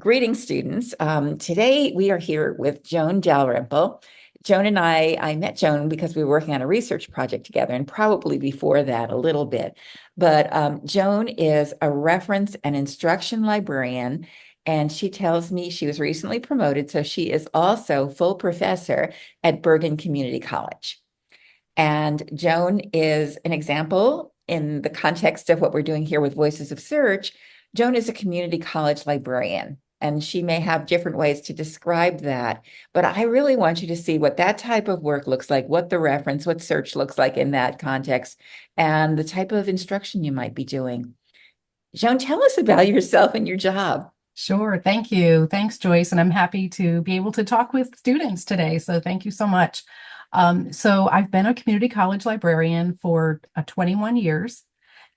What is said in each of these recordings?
Greetings, students. Today we are here with Joan Dalrymple. Joan and I met Joan because we were working on a research project together, and probably before that a little bit. But Joan is a reference and instruction librarian, and she tells me she was recently promoted, so she is also full professor at Bergen Community College. And Joan is an example in the context of what we're doing here with Voices of Search. Joan is a community college librarian, and she may have different ways to describe that. But I really want you to see what that type of work looks like, what the reference, what search looks like in that context, and the type of instruction you might be doing. Joan, tell us about yourself and your job. Sure. Thank you. Thanks, Joyce. And I'm happy to be able to talk with students today. So thank you so much. So I've been a community college librarian for 21 years.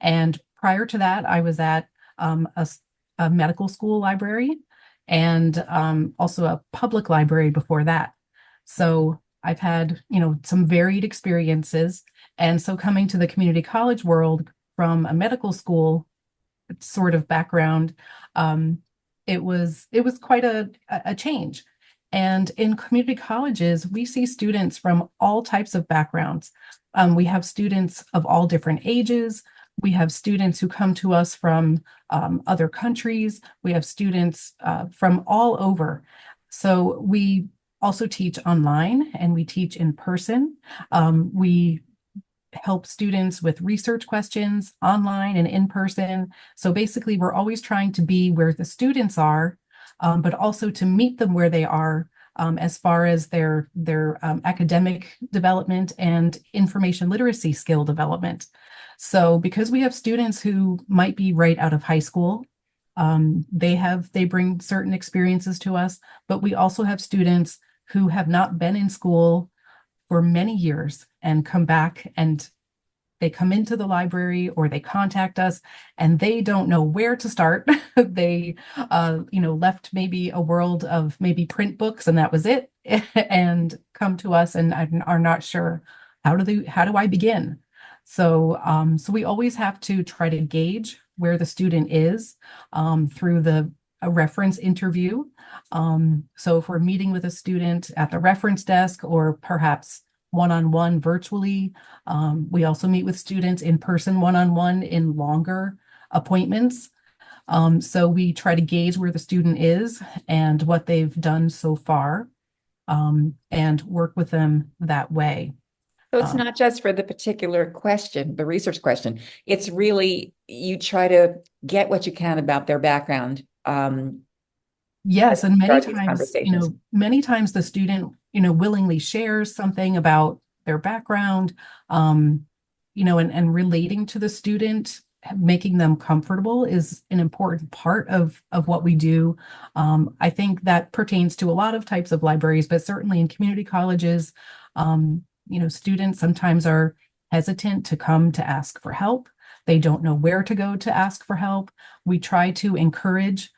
And prior to that, I was at a medical school library and also a public library before that. So I've had, some varied experiences. And so coming to the community college world from a medical school sort of background, it was quite a change. And in community colleges, we see students from all types of backgrounds. We have students of all different ages. We have students who come to us from other countries. We have students from all over. So we also teach online and we teach in person. We help students with research questions online and in person. So basically, we're always trying to be where the students are, but also to meet them where they are as far as their academic development and information literacy skill development. So because we have students who might be right out of high school, they bring certain experiences to us, but we also have students who have not been in school for many years and come back and they come into the library or they contact us and they don't know where to start. They, left maybe a world of maybe print books and that was it, and come to us and are not sure how do I begin? So we always have to try to gauge where the student is through a reference interview. So if we're meeting with a student at the reference desk or perhaps one-on-one virtually, we also meet with students in person one-on-one in longer appointments. So we try to gauge where the student is and what they've done so far, and work with them that way. So it's Um, not just for the particular question, the research question. It's really you try to get what you can about their background. Yes, and Start these conversations. many times the student, willingly shares something about their background, and relating to the student, making them comfortable is an important part of what we do. I think that pertains to a lot of types of libraries, but certainly in community colleges, students sometimes are hesitant to come to ask for help. They don't know where to go to ask for help. We try to encourage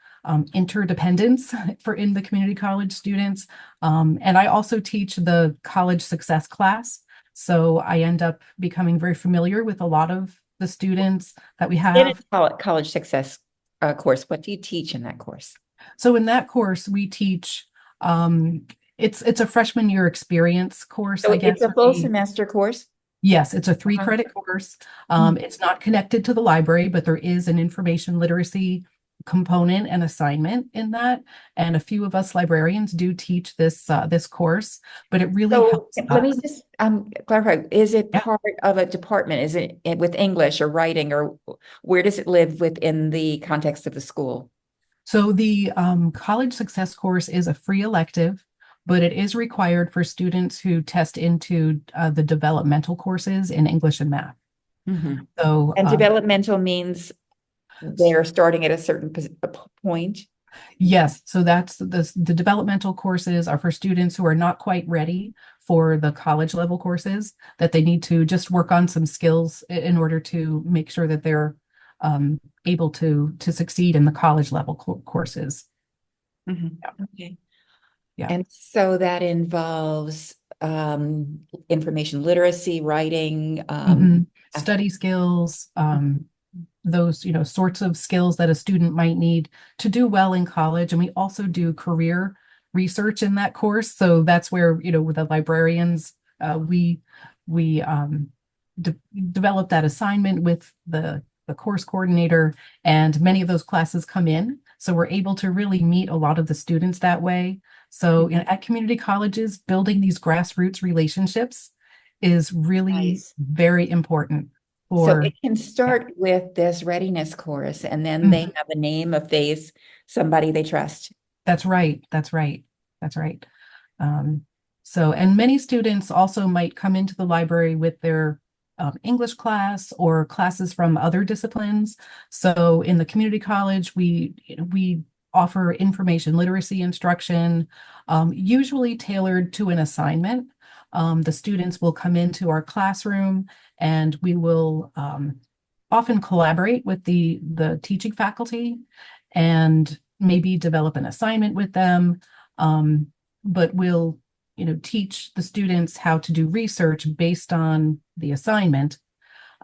interdependence for in the community college students. And I also teach the college success class. So I end up becoming very familiar with a lot of the students that we In a have. college success course, what do you teach in that course? So in that course, we teach, it's a freshman year experience course, So I it's guess a would full be. semester course. Yes, it's a three Uh-huh. credit course. Mhm. It's not connected to the library, but there is an information literacy component and assignment in that. And a few of us librarians do teach this course, but it really So helps let me us. just clarify. Is it Yeah. part of a department? Is it with English or writing, or where does it live within the context of the school? So the college success course is a free elective, but it is required for students who test into the developmental courses in English and math. Mhm. So And developmental means they're starting at a certain point. yes, so that's the developmental courses are for students who are not quite ready for the college level courses, that they need to just work on some skills in order to make sure that they're able to succeed in the college level courses. Mhm. Yeah, Okay. yeah. And so that involves information literacy, writing, Mhm. uh, Study skills, those, sorts of skills that a student might need to do well in college. And we also do career research in that course. So that's where, with the librarians, we de develop that assignment with the course coordinator, and many of those classes come in. So we're able to really meet a lot of the students that way. So, at community colleges, building these grassroots relationships is really Nice. very important So for, it can yeah. start with this readiness course, and then they Mhm. have a name, a face, somebody they trust. That's right. That's right. That's right. Um, so, and many students also might come into the library with their English class or classes from other disciplines. So in the community college, we offer information literacy instruction, usually tailored to an assignment. The students will come into our classroom, and we will often collaborate with the teaching faculty and maybe develop an assignment with them. But we'll, teach the students how to do research based on the assignment.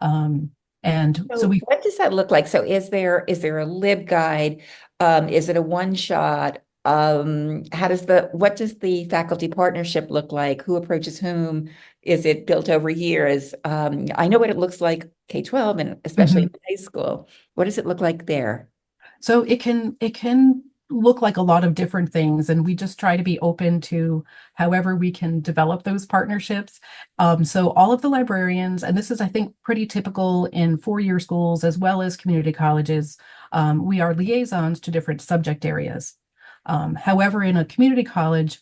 Um, and so So we, what does that look like? So is there a lib guide? Is it a one shot? What does the faculty partnership look like? Who approaches whom? Is it built over years? I know what it looks like K-12 and especially in Mhm. high school. What does it look like there? So it can look like a lot of different things, and we just try to be open to however we can develop those partnerships. So all of the librarians, and this is, I think, pretty typical in four-year schools as well as community colleges, we are liaisons to different subject areas. However, in a community college,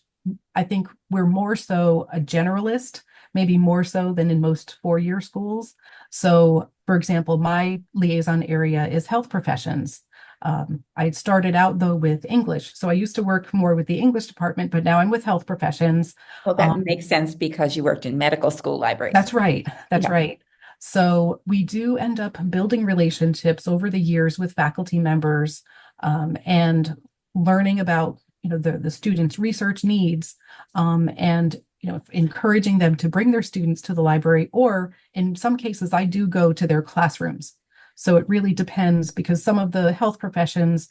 I think we're more so a generalist, maybe more so than in most four-year schools. So, for example, my liaison area is health professions. I had started out though with English. So I used to work more with the English department, but now I'm with health professions. Well, that Um, makes sense because you worked in medical school libraries. that's right. That's Yeah. right. So we do end up building relationships over the years with faculty members, and learning about, the students' research needs, and encouraging them to bring their students to the library, or in some cases, I do go to their classrooms. So it really depends, because some of the health professions,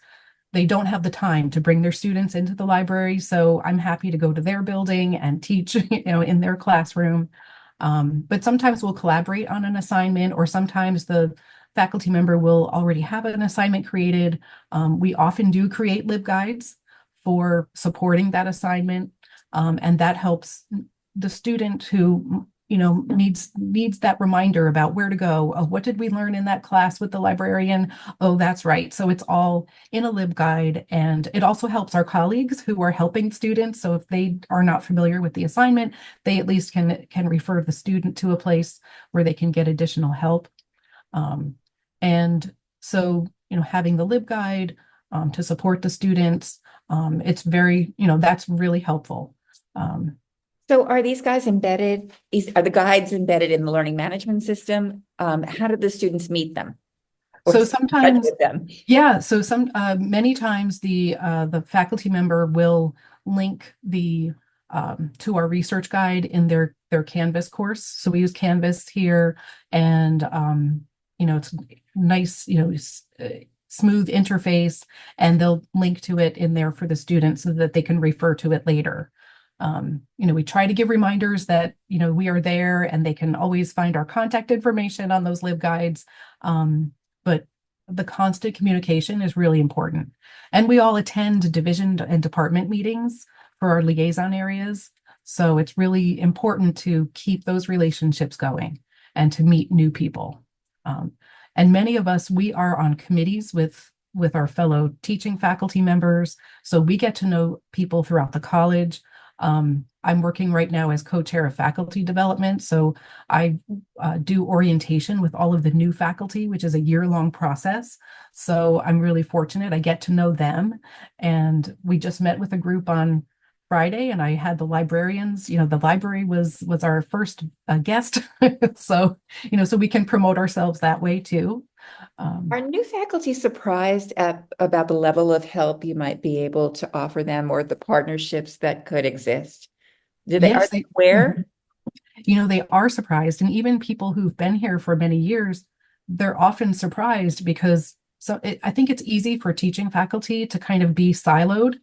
they don't have the time to bring their students into the library. So I'm happy to go to their building and teach, in their classroom. But sometimes we'll collaborate on an assignment, or sometimes the faculty member will already have an assignment created. We often do create LibGuides for supporting that assignment. And that helps the student who, needs that reminder about where to go. Oh, what did we learn in that class with the librarian? Oh, that's right. So it's all in a LibGuide, and it also helps our colleagues who are helping students. So if they are not familiar with the assignment, they at least can refer the student to a place where they can get additional help. Um, and so, having the LibGuide to support the students, it's very, that's really helpful. Um, So are these guys embedded, are the guides embedded in the learning management system? How do the students meet them or so stay in touch sometimes, with them? yeah, so many times the faculty member will link the to our research guide in their Canvas course. So we use Canvas here, and it's nice, smooth interface, and they'll link to it in there for the students so that they can refer to it later. We try to give reminders that, we are there, and they can always find our contact information on those LibGuides. But the constant communication is really important. And we all attend division and department meetings for our liaison areas. So it's really important to keep those relationships going and to meet new people. Um, and many of us, we are on committees with our fellow teaching faculty members. So we get to know people throughout the college. I'm working right now as co-chair of faculty development. So I do orientation with all of the new faculty, which is a year-long process. So I'm really fortunate. I get to know them. And we just met with a group on Friday, and I had the librarians. The library was our first guest. So, so we can promote ourselves that way too. Are new faculty surprised about the level of help you might be able to offer them or the partnerships that could exist? Are Yes, they aware? they are surprised. And even people who've been here for many years, they're often surprised because I think it's easy for teaching faculty to kind of be siloed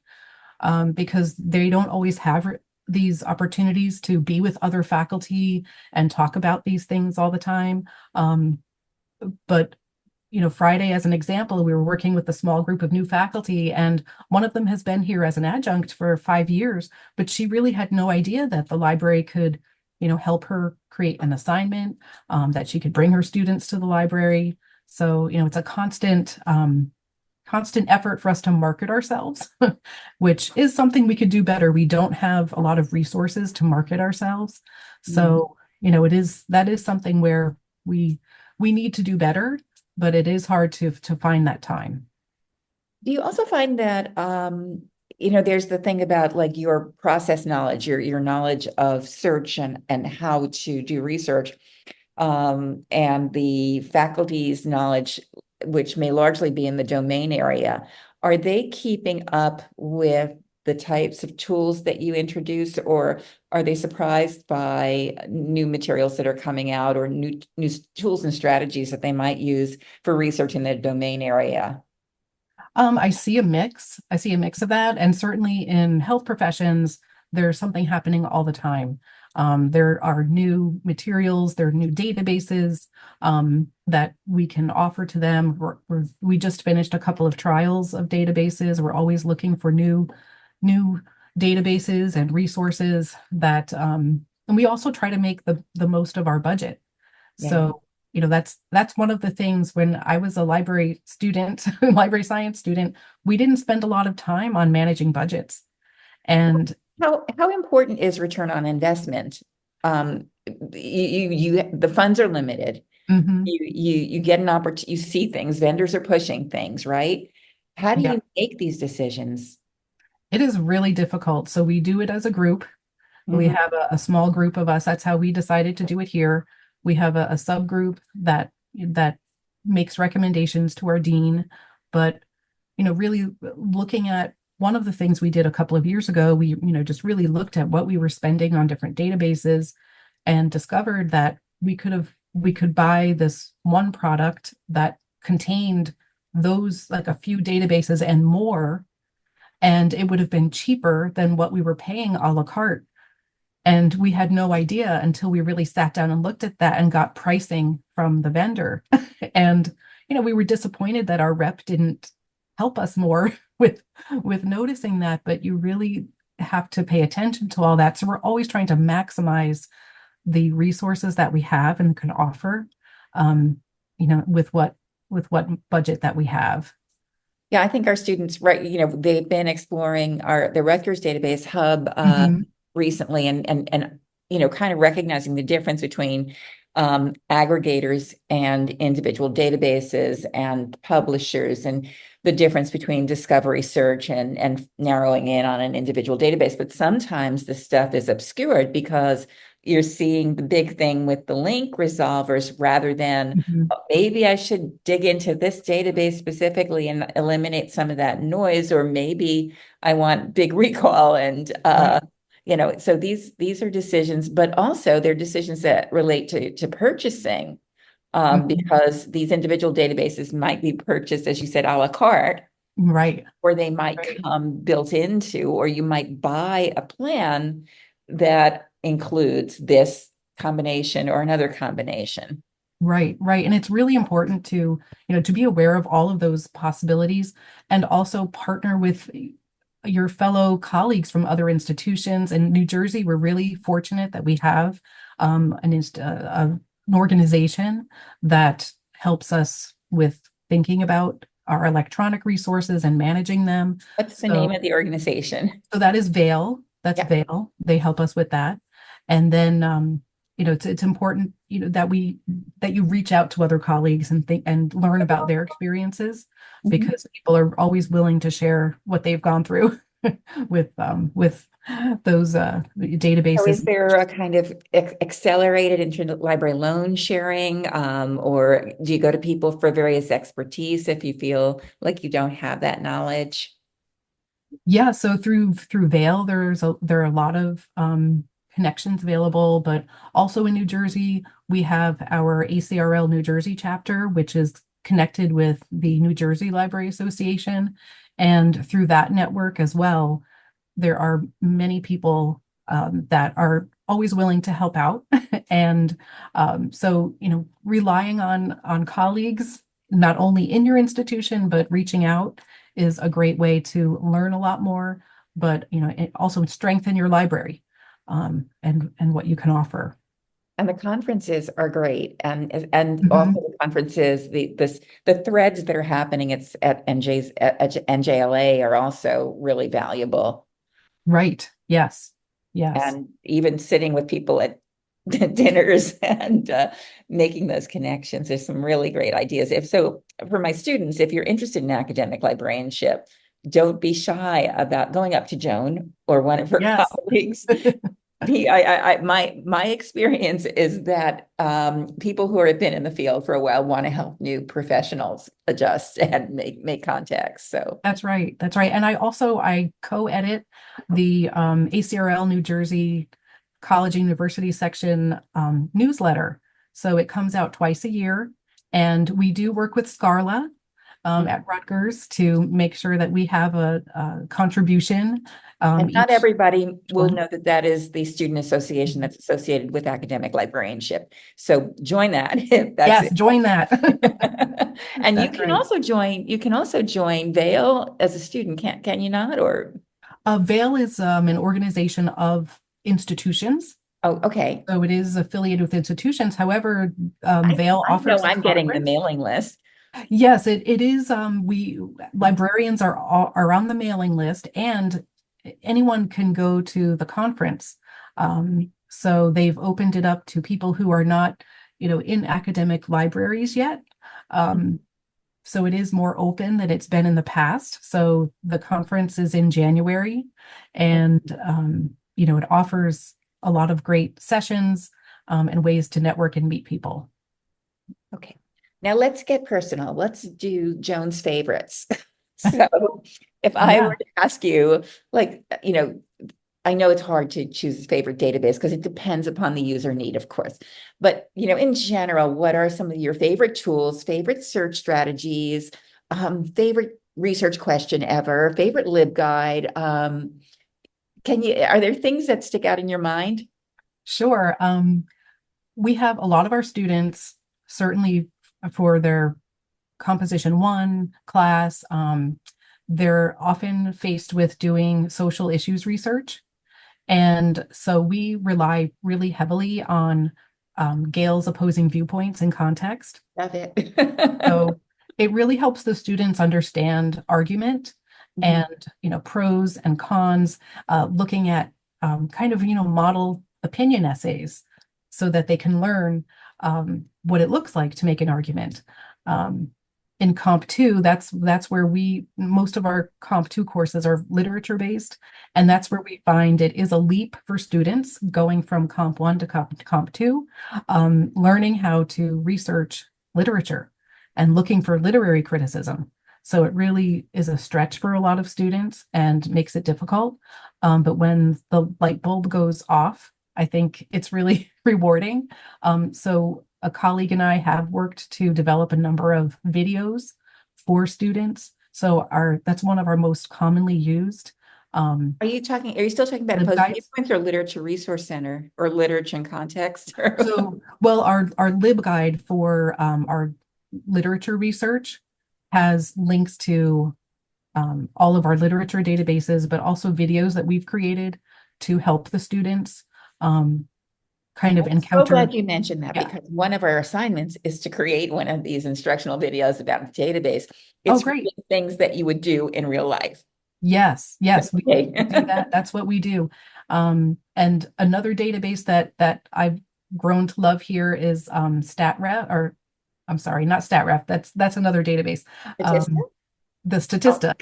because they don't always have these opportunities to be with other faculty and talk about these things all the time. But Friday, as an example, we were working with a small group of new faculty, and one of them has been here as an adjunct for 5 years, but she really had no idea that the library could, help her create an assignment, that she could bring her students to the library. So, it's a constant effort for us to market ourselves, which is something we could do better. We don't have a lot of resources to market ourselves. Mm. So, that is something where we need to do better, but it is hard to find that time. Do you also find that there's the thing about like your process knowledge, your knowledge of search and how to do research, and the faculty's knowledge, which may largely be in the domain area, are they keeping up with the types of tools that you introduce, or are they surprised by new materials that are coming out or new tools and strategies that they might use for research in the domain area? I see a mix. I see a mix of that. And certainly in health professions, there's something happening all the time. There are new materials, there are new databases that we can offer to them. We just finished a couple of trials of databases. We're always looking for new databases and resources and we also try to make the most of our budget. Yeah. So that's one of the things when I was a library student, library science student, we didn't spend a lot of time on managing budgets. And How important is return on investment? The funds are limited. mhm, You get an opportunity, you see things, vendors are pushing things, right? How do yeah, you make these decisions? it is really difficult. So we do it as a group. We Mhm. have a small group of us. That's how we decided to do it here. We have a subgroup that makes recommendations to our dean, but really looking at one of the things we did a couple of years ago, we, just really looked at what we were spending on different databases and discovered that we could buy this one product that contained those like a few databases and more, and it would have been cheaper than what we were paying a la carte. And we had no idea until we really sat down and looked at that and got pricing from the vendor. And, we were disappointed that our rep didn't help us more with noticing that, but you really have to pay attention to all that. So we're always trying to maximize the resources that we have and can offer, um, with what budget that we have. Yeah, I think our students, right, they've been exploring the Rutgers database hub Mhm. recently and kind of recognizing the difference between aggregators and individual databases and publishers and the difference between discovery search and narrowing in on an individual database. But sometimes the stuff is obscured because you're seeing the big thing with the link resolvers rather than Mhm. maybe I should dig into this database specifically and eliminate some of that noise, or maybe I want big recall and Right. so these are decisions, but also they're decisions that relate to purchasing, Mhm. because these individual databases might be purchased, as you said, a la carte, Right. or they might Right. come built into, or you might buy a plan that includes this combination or another combination. Right, right. And it's really important to be aware of all of those possibilities and also partner with your fellow colleagues from other institutions. In New Jersey, we're really fortunate that we have an organization that helps us with thinking about our electronic resources and managing them. What's the name So of the organization? so that is Vail. That's Yeah. Vail. They help us with that. And then it's important, that you reach out to other colleagues and think and learn about their experiences Mhm. because people are always willing to share what they've gone through with those So is databases. there a kind of accelerated interlibrary loan sharing, or do you go to people for various expertise if you feel like you don't have that knowledge? Yeah, so through Vail, there are a lot of connections available, but also in New Jersey, we have our ACRL New Jersey chapter, which is connected with the New Jersey Library Association. And through that network as well, there are many people that are always willing to help out. And so, relying on colleagues, not only in your institution, but reaching out is a great way to learn a lot more, but, it also strengthen your library and what you can offer. And the conferences are great, and also Mhm. the conferences, the threads that are happening at NJLA are also really valuable. Right. Yes. Yes. And even sitting with people at dinners and making those connections. There's some really great ideas. If so, for my students, if you're interested in academic librarianship, don't be shy about going up to Joan or one of her Yes. colleagues. My experience is that people who have been in the field for a while want to help new professionals adjust and make contacts. So That's right. That's right. And I co-edit the ACRL New Jersey College and University section newsletter. So it comes out twice a year. And we do work with Scarla at Rutgers to make sure that we have a contribution and not each everybody will one. know that that is the student association that's associated with academic librarianship. So join that if that's Yes, it. join that. And That's right. you can also join Vail as a student, can you not? Or Vail is an organization of institutions. oh, okay. So it is affiliated with institutions. However, I, Vail I know offers a I'm getting the conference. mailing list. Yes, it is. We librarians are on the mailing list, and anyone can go to the conference. So they've opened it up to people who are not, in academic libraries yet. Um, so it is more open than it's been in the past. So the conference is in January, and it offers a lot of great sessions and ways to network and meet people. Okay. Now let's get personal. Let's do Joan's favorites. So if I Yeah. were to ask you, like, I know it's hard to choose a favorite database because it depends upon the user need, of course. But, in general, what are some of your favorite tools, favorite search strategies, favorite research question ever, favorite LibGuide? Are there things that stick out in your mind? Sure. We have a lot of our students, certainly for their Composition 1 class, they're often faced with doing social issues research. And so we rely really heavily on Gail's opposing viewpoints and context. Love it. So it really helps the students understand argument Mhm. and, pros and cons, looking at kind of, model opinion essays so that they can learn what it looks like to make an argument. Um, in Comp 2, that's where most of our Comp 2 courses are literature based, and that's where we find it is a leap for students going from Comp 1 to Comp 2, learning how to research literature and looking for literary criticism. So it really is a stretch for a lot of students and makes it difficult. But when the light bulb goes off, I think it's really rewarding. So a colleague and I have worked to develop a number of videos for students. So that's one of our most commonly used Are you still talking about opposing LibGuides. viewpoints or Literature Resource Center or Literature and Context? So, well, our LibGuide for our literature research has links to all of our literature databases, but also videos that we've created to help the students kind of I'm so encounter. glad you mentioned that Yeah. because one of our assignments is to create one of these instructional videos about the database. Oh, It's great. really things that you would do in real life. Yes, yes, we Okay. do that. That's what we do. And another database that I've grown to love here is StatRef, or I'm sorry, not StatRef. That's another database. Statista? The Oh. Statista.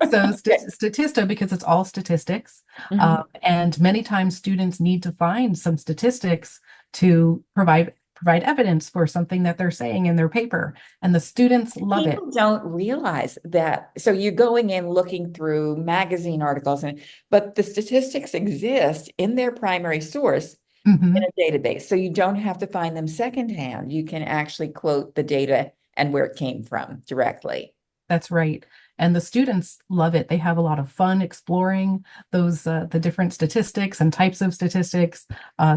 So Okay. Statista, because it's all statistics. Mhm. And many times students need to find some statistics to provide provide evidence for something that they're saying in their paper, and the students love it. People don't realize that. So you're going in looking through magazine articles, but the statistics exist in their primary source in Mhm. a database. So you don't have to find them secondhand. You can actually quote the data and where it came from directly. That's right. And the students love it. They have a lot of fun exploring those the different statistics and types of statistics.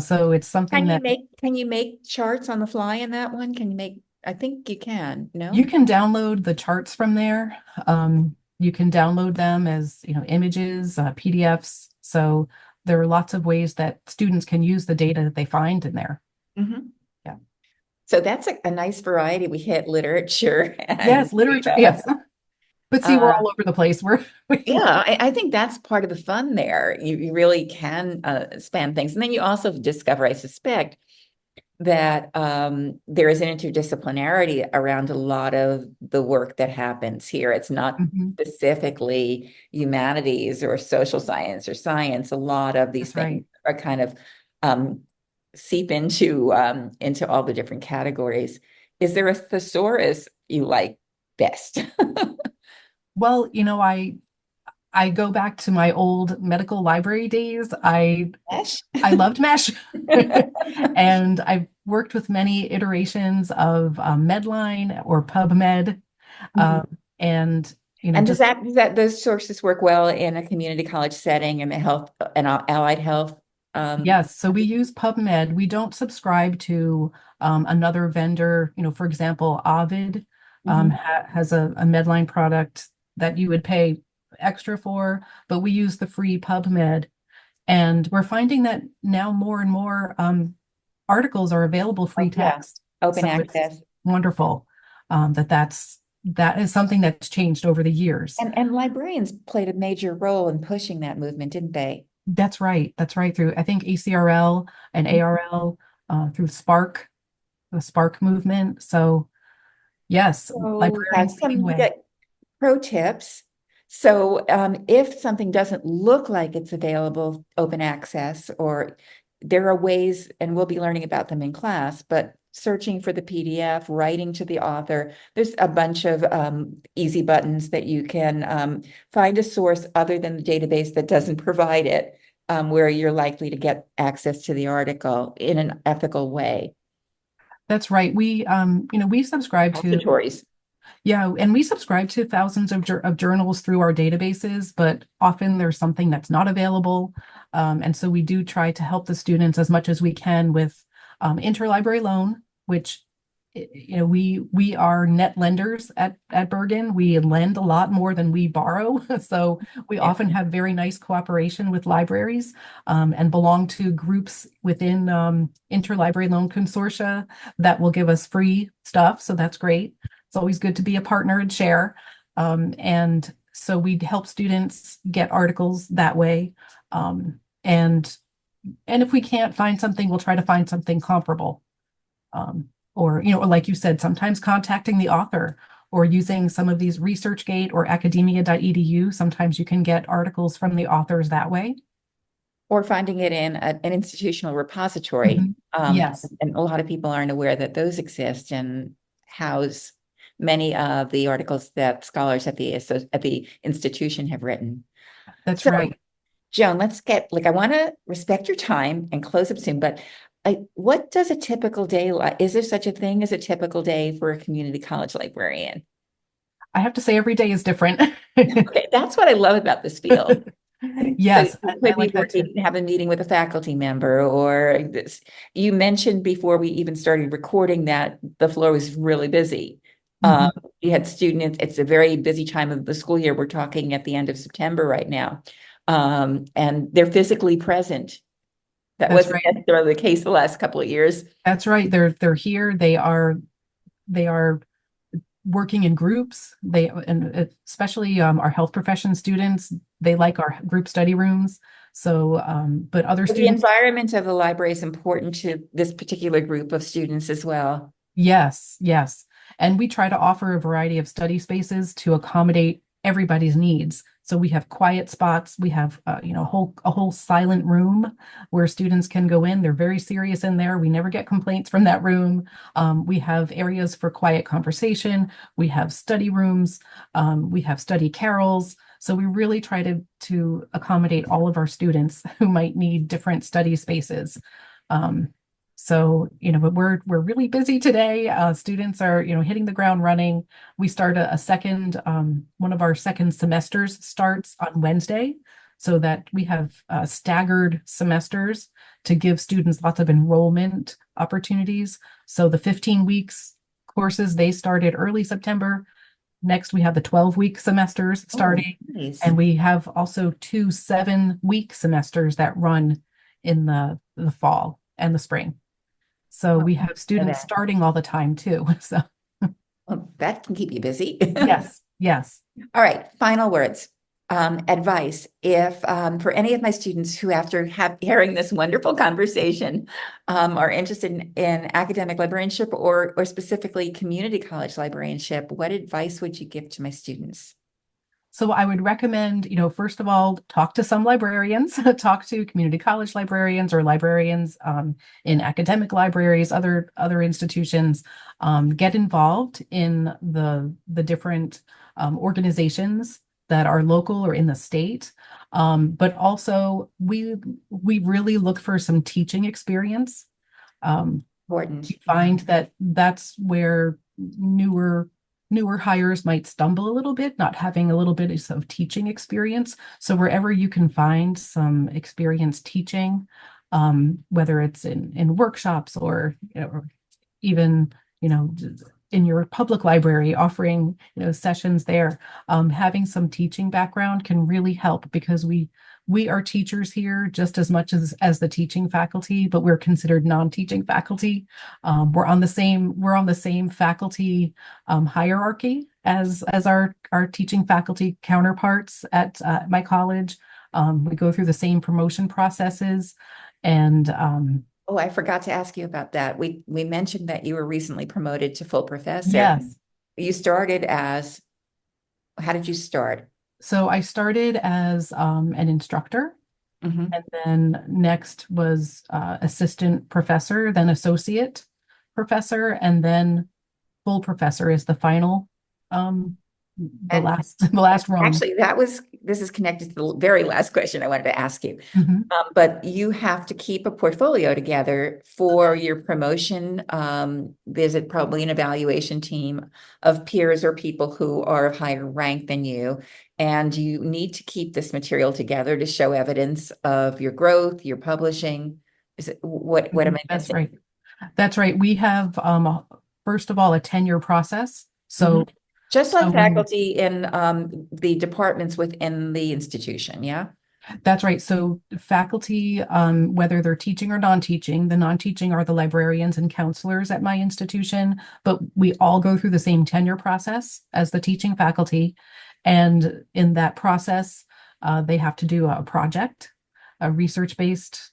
So it's something that Can you make charts on the fly in that one? Can you make, I think you can, you no? can download the charts from there. You can download them as, images, PDFs. So there are lots of ways that students can use the data that they find in there. Mhm. Yeah. So that's a nice variety. We hit literature and Yes, literature. Yes. But see, we're uh, all over the place. yeah, I think that's part of the fun there. You really can span things. And then you also discover, I suspect, that there is an interdisciplinarity around a lot of the work that happens here. It's not Mhm. specifically humanities or social science or science. A lot of these That's things right. are kind of um, seep into all the different categories. Is there a thesaurus you like best? Well, I go back to my old medical library days. Mesh? I loved mesh. And I've worked with many iterations of Medline or PubMed. Mhm. And, And just does that those sources work well in a community college setting and the health and allied health? Um, yes, so we use PubMed. We don't subscribe to another vendor. For example, Ovid mhm. has a Medline product that you would pay extra for, but we use the free PubMed. And we're finding that now more and more articles are available free Oh, yeah, text. open So it's access. wonderful that is something that's changed over the years. And librarians played a major role in pushing that movement, didn't they? That's right. That's right. Through I think ACRL and ARL, through Spark, the Spark movement. So yes, So librarians that's leading some the way. pro tips. So if something doesn't look like it's available open access, or there are ways, and we'll be learning about them in class, but searching for the PDF, writing to the author, there's a bunch of easy buttons that you can find a source other than the database that doesn't provide it, where you're likely to get access to the article in an ethical way. That's right. We subscribe to Repositories. Yeah, and we subscribe to thousands of journals through our databases, but often there's something that's not available. And so we do try to help the students as much as we can with interlibrary loan, which we are net lenders at Bergen. We lend a lot more than we borrow, so we Yeah. often have very nice cooperation with libraries and belong to groups within interlibrary loan consortia that will give us free stuff. So that's great. It's always good to be a partner and share. And so we help students get articles that way. And if we can't find something, we'll try to find something comparable. Um, or like you said, sometimes contacting the author or using some of these ResearchGate or academia.edu. Sometimes you can get articles from the authors that way. Or finding it in an institutional repository. Mhm. Yes, And a lot of people aren't aware that those exist and house many of the articles that scholars at the institution have written. that's So, right. Joan, let's get like I want to respect your time and close up soon, but what does a typical day like? Is there such a thing as a typical day for a community college librarian? I have to say every day is different. Okay, that's what I love about this field. So Yes, you I could be like that too. working, have a meeting with a faculty member, or this. You mentioned before we even started recording that the floor was really busy. Um, Mhm. you had students, it's a very busy time of the school year. We're talking at the end of September right now. And they're physically present. That That's wasn't right. necessarily the case the last couple of years. That's right. They're here. They are working in groups. And especially our health profession students, they like our group study rooms. So, but other But the students, environment of the library is important to this particular group of students as well. yes, yes. And we try to offer a variety of study spaces to accommodate everybody's needs. So we have quiet spots. We have, a whole silent room where students can go in. They're very serious in there. We never get complaints from that room. We have areas for quiet conversation. We have study rooms. We have study carols. So we really try to accommodate all of our students who might need different study spaces. Um, but we're really busy today. Students are, hitting the ground running. We start a second, one of our second semesters starts on Wednesday, so that we have staggered semesters to give students lots of enrollment opportunities. So the 15 weeks courses, they started early September. Next, we have the 12-week semesters Oh, starting, nice. and we have also two 7-week semesters that run in the fall and the spring. So Oh, we have know students that. starting all the time too. So Well, that can keep you busy. yes, yes. All right, final words. Advice. If for any of my students who, after hearing this wonderful conversation, are interested in academic librarianship or specifically community college librarianship, what advice would you give to my students? So I would recommend, first of all, talk to some librarians, talk to community college librarians or librarians in academic libraries, other institutions. Get involved in the different organizations that are local or in the state. But also, we really look for some teaching experience. Important. You find that that's where newer hires might stumble a little bit, not having a little bit of teaching experience. So wherever you can find some experience teaching, whether it's in workshops or, or even, in your public library, offering, sessions there, having some teaching background can really help, because we are teachers here just as much as the teaching faculty, but we're considered non-teaching faculty. We're on the same faculty hierarchy as our teaching faculty counterparts at my college. We go through the same promotion processes, and Oh, I forgot to ask you about that. We mentioned that you were recently promoted to full professor. yes. You started as, how did you start? So I started as an instructor, Mhm. and then next was assistant professor, then associate professor, and then full professor is the final, um, the And last the last rung. actually, this is connected to the very last question I wanted to ask you. Mhm. But you have to keep a portfolio together for your promotion. There's probably an evaluation team of peers or people who are of higher rank than you, and you need to keep this material together to show evidence of your growth, your publishing. Is it what am I That's missing? right. That's right. We have first of all a tenure process. Mhm. Just like So when faculty in the departments within the institution, yeah? That's right. So faculty, whether they're teaching or non-teaching, the non-teaching are the librarians and counselors at my institution, but we all go through the same tenure process as the teaching faculty. And in that process, they have to do a project, a research-based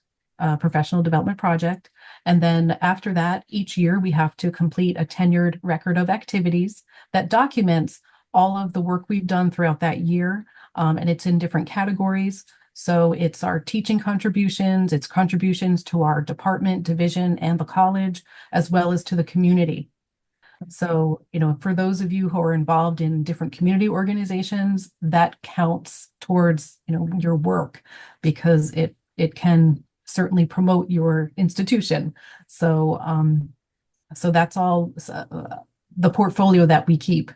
professional development project. And then after that, each year we have to complete a tenured record of activities that documents all of the work we've done throughout that year. And it's in different categories. So it's our teaching contributions, it's contributions to our department, division, and the college, as well as to the community. So, for those of you who are involved in different community organizations, that counts towards, your work, because it can certainly promote your institution. So that's all. The portfolio that we keep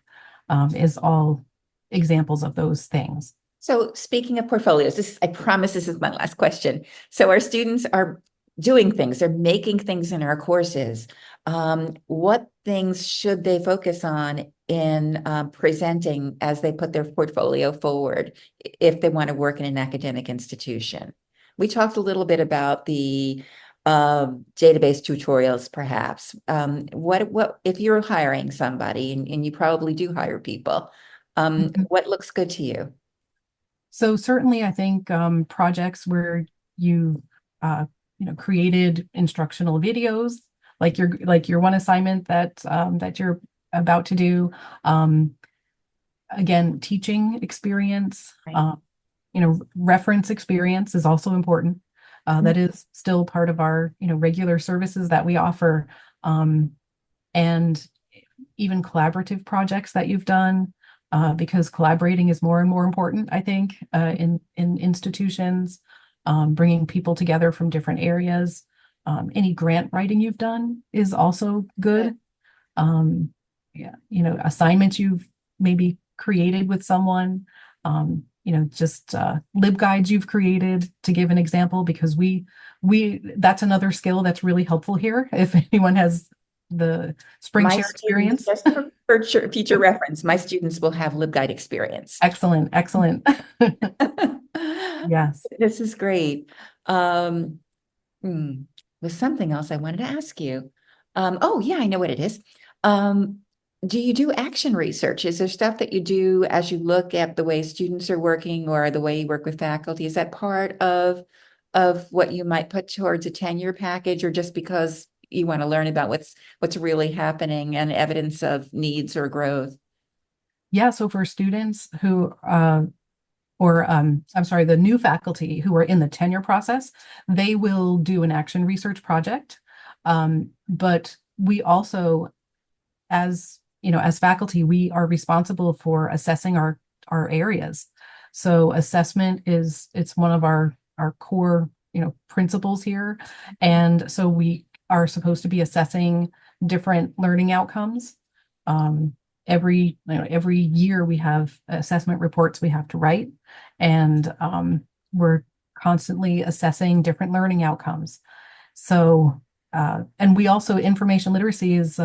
is all examples of those things. So speaking of portfolios, I promise this is my last question. So our students are doing things, they're making things in our courses. What things should they focus on in presenting as they put their portfolio forward if they want to work in an academic institution? We talked a little bit about the database tutorials, perhaps. What if you're hiring somebody, and you probably do hire people, Mhm. what looks good to you? So certainly, I think projects where you created instructional videos, like your one assignment that you're about to do. Um, again, teaching experience, Right. reference experience is also important. That is still part of our, regular services that we offer. And even collaborative projects that you've done, because collaborating is more and more important, I think, in institutions, bringing people together from different areas. Any grant writing you've done is also good. Um, yeah, assignments you've maybe created with someone, just LibGuides you've created, to give an example, because we that's another skill that's really helpful here. If anyone has the spring My share students, experience. just for future reference, my students will have LibGuide experience. Excellent, excellent. Yes. This is great. Um, hmm, was something else I wanted to ask you. Oh yeah, I know what it is. Um, do you do action research? Is there stuff that you do as you look at the way students are working or the way you work with faculty? Is that part of what you might put towards a tenure package, or just because you want to learn about what's really happening and evidence of needs or growth? Yeah, so for students who or I'm sorry, the new faculty who are in the tenure process, they will do an action research project. But we also, as faculty, we are responsible for assessing our areas. So assessment it's one of our core, principles here. And so we are supposed to be assessing different learning outcomes. Um, every year we have assessment reports we have to write, and we're constantly assessing different learning outcomes. So, and we also, information literacy is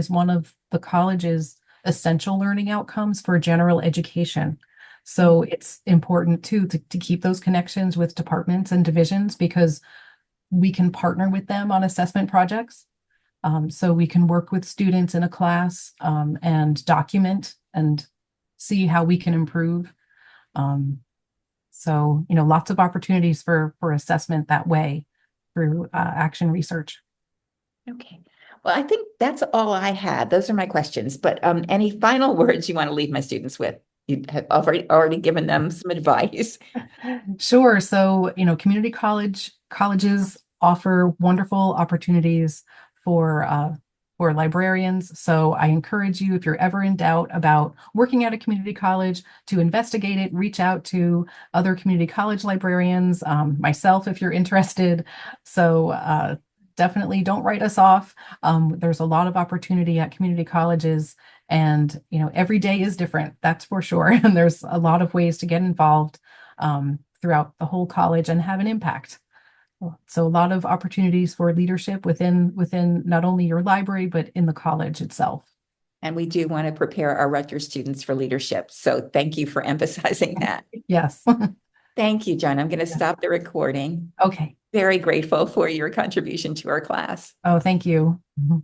one of the college's essential learning outcomes for general education. So it's important too to keep those connections with departments and divisions, because we can partner with them on assessment projects. So we can work with students in a class, and document and see how we can improve. Um, so, lots of opportunities for assessment that way through action research. Okay. Well, I think that's all I had. Those are my questions. But any final words you want to leave my students with? You have already given them some advice. Sure. So, community colleges offer wonderful opportunities for for librarians. So I encourage you, if you're ever in doubt about working at a community college, to investigate it, reach out to other community college librarians, myself, if you're interested. So definitely don't write us off. There's a lot of opportunity at community colleges, and every day is different, that's for sure. And there's a lot of ways to get involved throughout the whole college and have an impact. So a lot of opportunities for leadership within not only your library, but in the college itself. And we do want to prepare our Rutgers students for leadership. So thank you for emphasizing that. Yes. Thank you, John. I'm going to Yeah. stop the recording. Okay. Very grateful for your contribution to our class. Oh, thank you. Mhm.